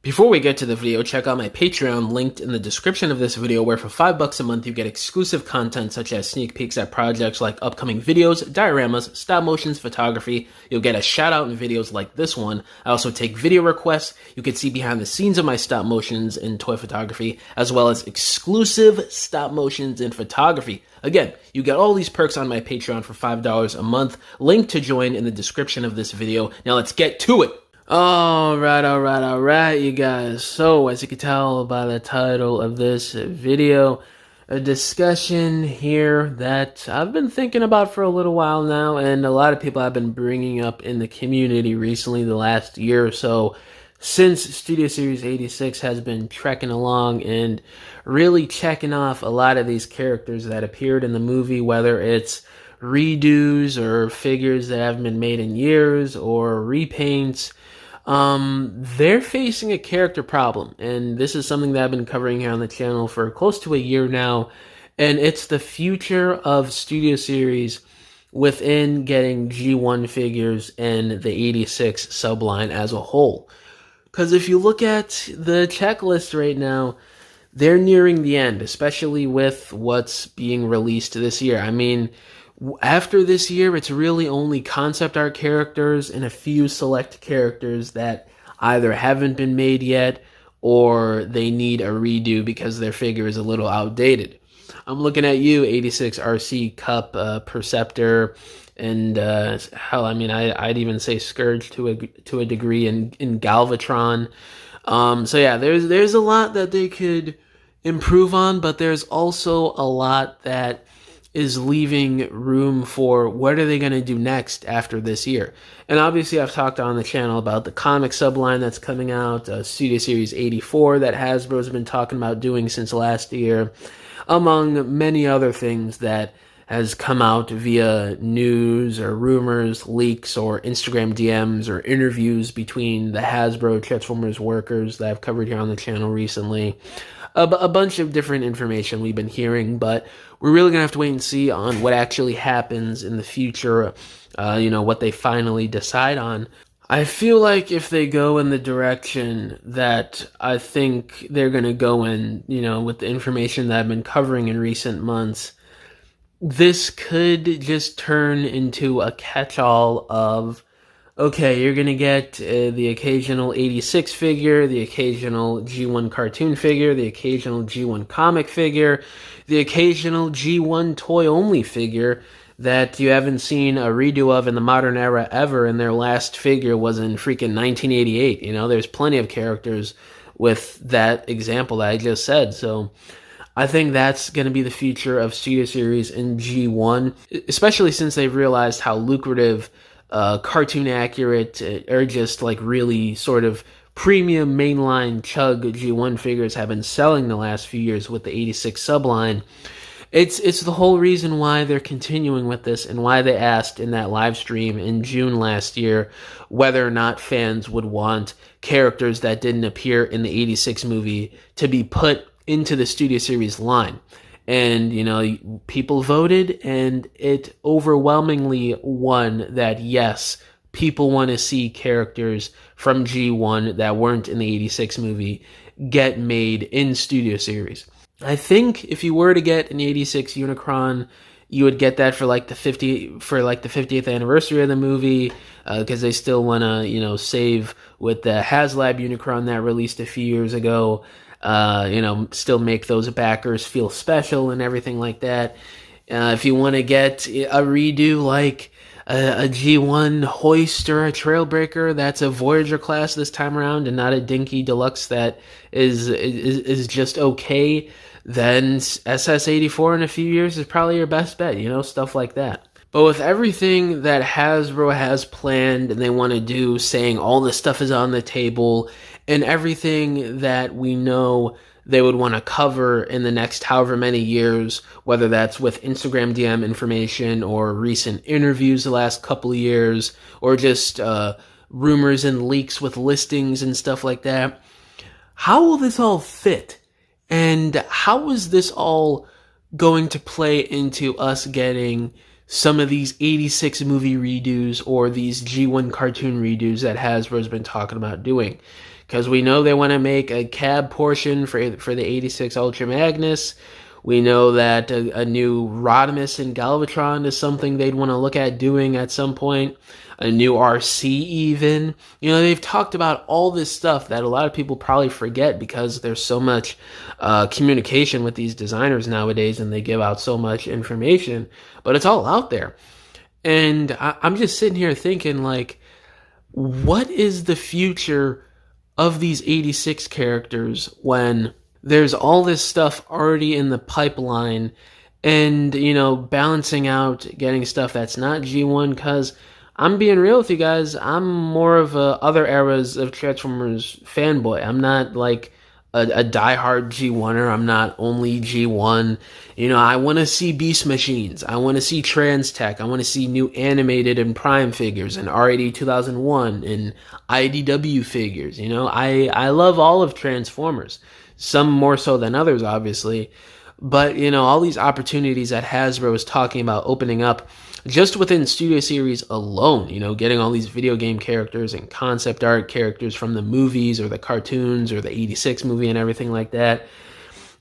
Before we get to the video, check out my Patreon linked in the description of this video, where for $5 a month you get exclusive content such as sneak peeks at projects like upcoming videos, dioramas, stop motions, photography. You'll get a shout out in videos like this one. I also take video requests. You can see behind the scenes of my stop motions in toy photography, as well as exclusive stop motions in photography. Again, you get all these perks on my Patreon for $5 a month. Link to join in the description of this video. Now let's get to it. Alright, you guys. So, as you can tell by the title of this video, a discussion here that I've been thinking about for a little while now, and a lot of people have been bringing up in the community recently, the last year or so, since Studio Series 86 has been trekking along and really checking off a lot of these characters that appeared in the movie, whether it's redos or figures that haven't been made in years or repaints. They're facing a character problem, and this is something that I've been covering here on the channel for close to a year now, and it's the future of Studio Series within getting G1 figures and the 86 subline as a whole. Because if you look at the checklist right now, they're nearing the end, especially with what's being released this year. I mean, after this year, it's really only concept art characters and a few select characters that either haven't been made yet or they need a redo because their figure is a little outdated. I'm looking at you, 86 RC Cup, Perceptor, and hell, I mean, I'd even say Scourge to a degree in Galvatron. So yeah, there's a lot that they could improve on, but there's also a lot that is leaving room for what are they going to do next after this year. And obviously I've talked on the channel about the comic subline that's coming out, Studio Series 84 that Hasbro's been talking about doing since last year, among many other things that has come out via news or rumors, leaks, or Instagram DMs or interviews between the Hasbro Transformers workers that I've covered here on the channel recently. A bunch of different information we've been hearing, but we're really going to have to wait and see on what actually happens in the future, what they finally decide on. I feel like if they go in the direction that I think they're going to go in, with the information that I've been covering in recent months, this could just turn into a catch-all of, okay, you're going to get the occasional 86 figure, the occasional G1 cartoon figure, the occasional G1 comic figure, the occasional G1 toy-only figure that you haven't seen a redo of in the modern era ever, and their last figure was in freaking 1988. There's plenty of characters with that example that I just said, so I think that's going to be the future of Studio Series in G1, especially since they've realized how lucrative cartoon accurate or just like really sort of premium mainline chug G1 figures have been selling the last few years with the 86 subline. It's the whole reason why they're continuing with this and why they asked in that live stream in June last year whether or not fans would want characters that didn't appear in the 86 movie to be put into the Studio Series line. And, people voted, and it overwhelmingly won that, yes, people want to see characters from G1 that weren't in the 86 movie get made in Studio Series. I think if you were to get an 86 Unicron, you would get that for like the 50th anniversary of the movie, because they still want to, save with the HasLab Unicron that released a few years ago. Still make those backers feel special and everything like that. If you want to get a redo like a G1 Hoist or a Trailbreaker that's a Voyager class this time around and not a dinky deluxe that is just okay, then SS86 in a few years is probably your best bet, stuff like that. But with everything that Hasbro has planned and they want to do, saying all this stuff is on the table, and everything that we know they would want to cover in the next however many years, whether that's with Instagram DM information or recent interviews the last couple of years, or just rumors and leaks with listings and stuff like that, how will this all fit? And how is this all going to play into us getting some of these 86 movie redos or these G1 cartoon redos that Hasbro's been talking about doing? because we know they want to make a cab portion for the 86 Ultra Magnus. We know that a new Rodimus and Galvatron is something they'd want to look at doing at some point. A new RC even. You know, they've talked about all this stuff that a lot of people probably forget because there's so much communication with these designers nowadays and they give out so much information. But it's all out there. And I'm just sitting here thinking, like, what is the future of these 86 characters when there's all this stuff already in the pipeline and, you know, balancing out getting stuff that's not G1? Because I'm being real with you guys, I'm more of a other eras of Transformers fanboy. I'm not like a diehard G1er. I'm not only G1. You know, I want to see Beast Machines. I want to see Trans Tech. I want to see new animated and Prime figures and R80 2001 and IDW figures. You know, I love all of Transformers. Some more so than others, obviously. But, you know, all these opportunities that Hasbro is talking about opening up just within Studio Series alone, you know, getting all these video game characters and concept art characters from the movies or the cartoons or the 86 movie and everything like that.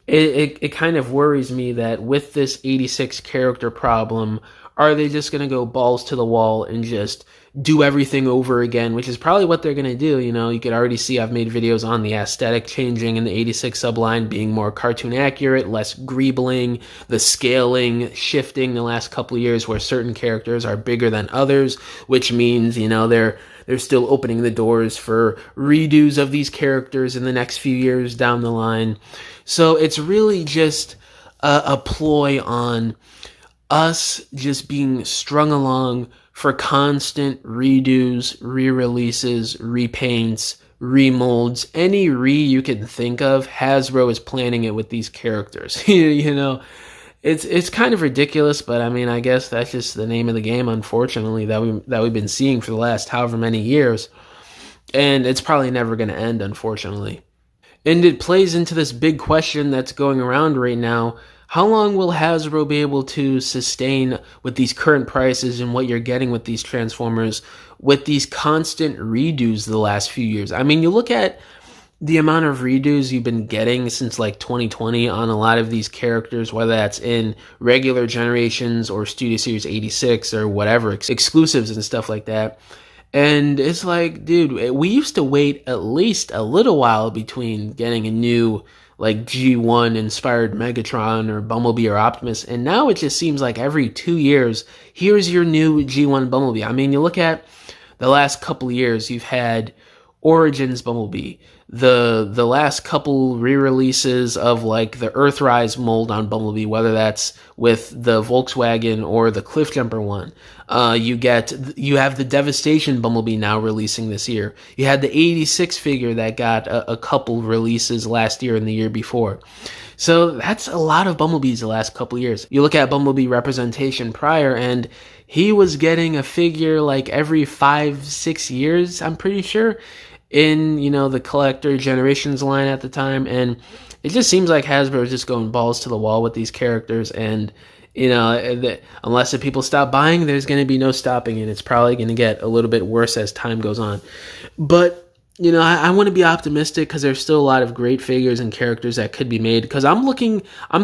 It kind of worries me that with this 86 character problem, are they just going to go balls to the wall and just do everything over again, which is probably what they're going to do. You know, you could already see I've made videos on the aesthetic changing in the 86 subline, being more cartoon accurate, less greebling, the scaling shifting the last couple of years where certain characters are bigger than others, which means, you know, they're still opening the doors for redos of these characters in the next few years down the line. So it's really just a ploy on us just being strung along for constant redos, re-releases, repaints, remolds, any you can think of. Hasbro is planning it with these characters. You know, it's kind of ridiculous, but I mean, I guess that's just the name of the game, unfortunately, that we've been seeing for the last however many years, and it's probably never going to end, unfortunately. And it plays into this big question that's going around right now. How long will Hasbro be able to sustain with these current prices and what you're getting with these Transformers with these constant redos the last few years? I mean, you look at the amount of redos you've been getting since like 2020 on a lot of these characters, whether that's in regular generations or Studio Series 86 or whatever, exclusives and stuff like that. And it's like, dude, we used to wait at least a little while between getting a new like G1 inspired Megatron or Bumblebee or Optimus, and now it just seems like every 2 years, here's your new G1 Bumblebee. I mean, you look at the last couple of years, you've had Origins Bumblebee, the last couple re-releases of like the Earthrise mold on Bumblebee, whether that's with the Volkswagen or the Cliffjumper one. You have the Devastation Bumblebee now releasing this year. You had the 86 figure that got a couple releases last year and the year before. So that's a lot of Bumblebees the last couple years. You look at Bumblebee representation prior, and he was getting a figure like every 5-6 years, I'm pretty sure, in, you know, the collector generations line at the time. And it just seems like Hasbro is just going balls to the wall with these characters, and you know, unless the people stop buying, there's going to be no stopping it. It's probably going to get a little bit worse as time goes on. But you know, I want to be optimistic because there's still a lot of great figures and characters that could be made. Because I'm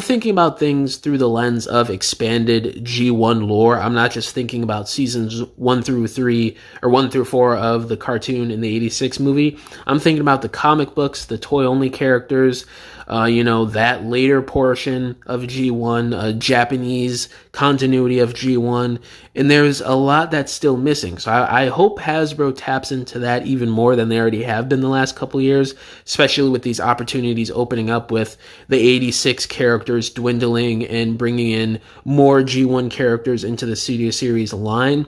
thinking about things through the lens of expanded G1 lore. I'm not just thinking about seasons 1 through 3 or 1 through 4 of the cartoon in the 86 movie. I'm thinking about the comic books, the toy-only characters, you know, that later portion of G1, Japanese continuity of G1, and there's a lot that's still missing. So I hope Hasbro taps into that even more than they already have been the last couple of years, especially with these opportunities opening up with the 86 characters dwindling and bringing in more G1 characters into the Studio Series line.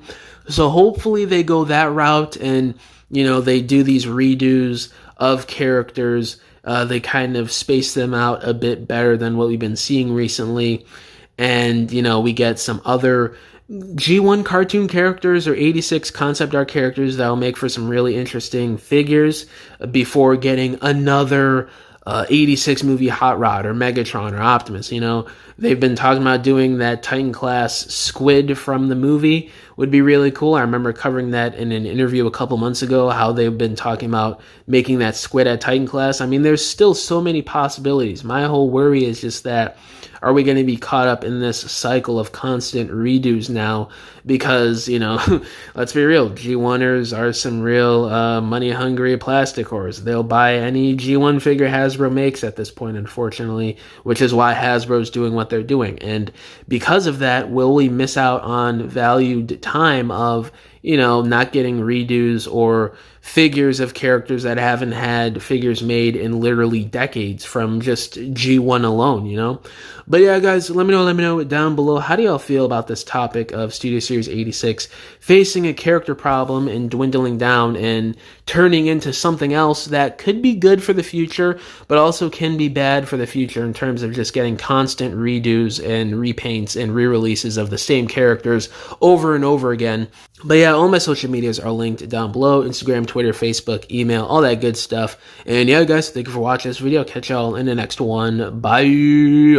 So hopefully they go that route and, you know, they do these redos of characters. They kind of space them out a bit better than what we've been seeing recently. And, you know, we get some other G1 cartoon characters or 86 concept art characters that will make for some really interesting figures before getting another 86 movie Hot Rod or Megatron or Optimus. You know, they've been talking about doing that Titan class squid from the movie, would be really cool. I remember covering that in an interview a couple months ago, how they've been talking about making that Squid at Titan class. I mean, there's still so many possibilities. My whole worry is just that, are we going to be caught up in this cycle of constant redos now? Because, you know, let's be real, G1ers are some real money-hungry plastic whores. They'll buy any G1 figure Hasbro makes at this point, unfortunately, which is why Hasbro's doing what they're doing. And because of that, will we miss out on valued time of, you know, not getting redos or figures of characters that haven't had figures made in literally decades from just G1 alone, you know? But yeah, guys, let me know down below. How do y'all feel about this topic of Studio Series 86 facing a character problem and dwindling down and turning into something else that could be good for the future, but also can be bad for the future in terms of just getting constant redos and repaints and re-releases of the same characters over and over again? But yeah, all my social medias are linked down below: Instagram, Twitter, Facebook, email, all that good stuff. And yeah, guys, thank you for watching this video. Catch y'all in the next one. Bye.